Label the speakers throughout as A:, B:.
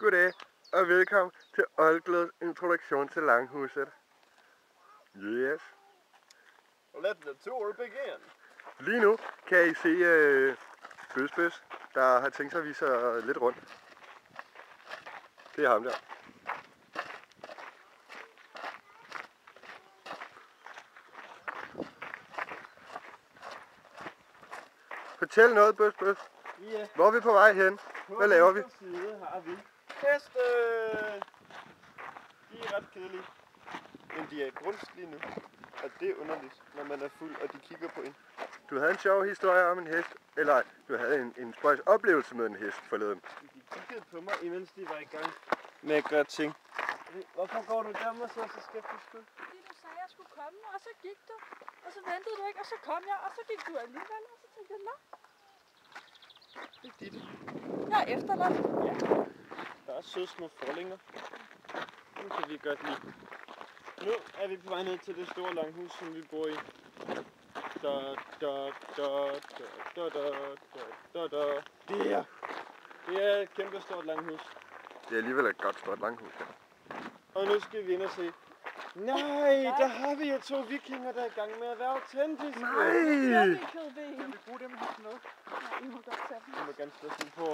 A: Goddag og velkommen til Oldglæds introduktion til Langhuset. Yes.
B: Let the tour begin.
A: Lige nu kan I se Bøs, der har tænkt sig at vise sig lidt rundt. Det er ham der. Fortæl noget, Bøs.
B: Ja.
A: Hvor er vi på vej hen? Hvad laver vi?
B: På side har vi heste. De er ret kedelige. Men de er i grunst lige nu. Og det er underligt, når man er fuld, og de kigger på en.
A: Du havde en sjov historie om en hest, eller du havde en spøjs oplevelse med en hest forleden.
B: De kiggede på mig, imens de var i gang med at gøre ting. Hvorfor går du der med så skeptisk ud?
C: Fordi du sagde, at jeg skulle komme, og så gik du. Og så ventede du ikke, og så kom jeg, og så gik du alligevel. Og så tænkte jeg, nå.
B: Det er dit.
C: Jeg er efterladt.
B: Ja. Der er søde små forlinger. Nu kan vi godt lide. Nu er vi på vej ned til det store langhus, som vi bor i. Det her. Det er et kæmpe stort langhus.
A: Det er alligevel et godt stort langhus her.
B: Og nu skal vi ind og se. Nej, der har vi jo 2 vikinger, der er i gang med at være autentiske.
A: Nej!
B: Kan vi bruge dem her til noget?
C: Nej, I må godt tage dem.
B: Vi må gerne slå dem på.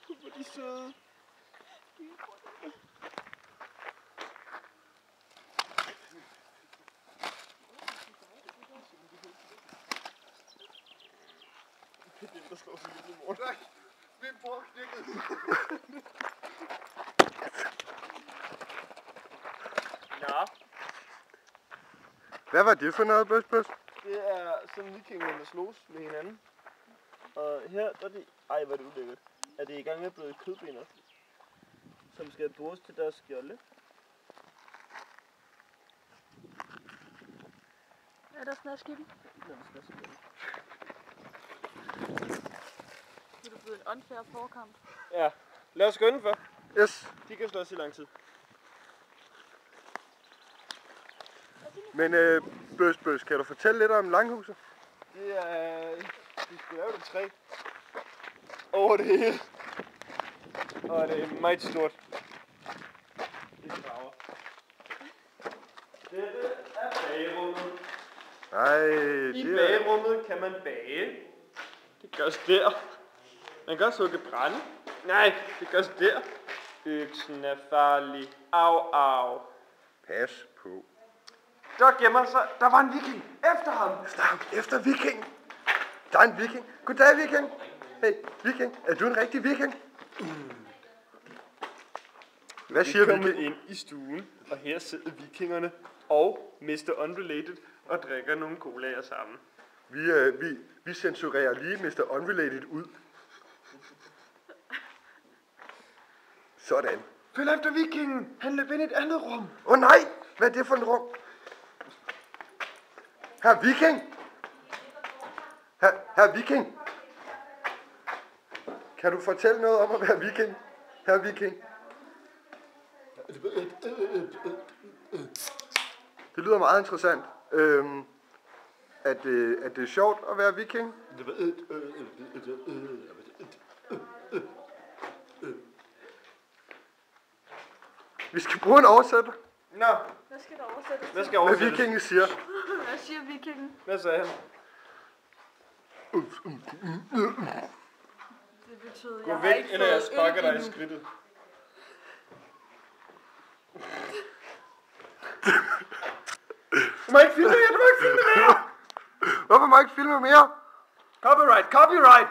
B: Hvor er de søde. Det er dem, der slår sig lidt i morgen. Nej, min bror knækkede. Ja.
A: Hvad var det for noget, Bøs?
B: Det er sådan vikingerne slås med hinanden. Og her der er de... Ej, hvor er det ulækkert. Er det i gang med at blive kødbener, som skal bruges til deres skjolde.
C: Er der snask i dem? Det er blevet en unfair forkamp.
B: Ja, lad os gå indenfor.
A: Yes.
B: De kan slås i lang tid.
A: Men Bøs, kan du fortælle lidt om Langhuset?
B: Det er... De skulle lave det 3 over det hele. Og det er meget stort. Det er farver. Dette er bagerummet.
A: Nej,
B: I
A: det er...
B: bagerummet kan man bage. Det gørs der. Man kan også hugge brænde. Nej, det gørs der. Øksen er farlig. Au.
A: Pas på.
B: Der gemmer sig. Der var en viking. Efter ham.
A: Snak efter viking. Der er en viking. Goddag, viking. Hey, viking. Er du en rigtig viking? Hvad siger
B: Vi er kommet
A: viking?
B: ind i stuen, og her sidder vikingerne og Mr. Unrelated og drikker nogle colaer sammen.
A: Vi censurerer lige Mr. Unrelated ud. Sådan.
B: Følg efter vikingen. Han løb ind i et andet rum.
A: Åh nej! Hvad er det for en rum? Herr Viking! Herr Viking! Kan du fortælle noget om at være viking? Herr Viking? Det lyder meget interessant. Er det sjovt at være viking? Vi skal bruge en oversætter.
B: Nå,
C: Hvad skal der oversættes
B: hvad
C: til?
B: skal
A: Hvad
B: oversættes?
A: vikingen siger.
C: Hvad siger vikingen?
B: Hvad sagde han?
C: Det betyder,
B: Gå
C: jeg har
B: væk,
C: ikke
B: eller jeg
C: fået
B: sparker
C: øl
B: dig i
C: endnu.
B: skridtet. Du må ikke filme mere,
A: Hvorfor må jeg ikke filme mere?
B: Copyright!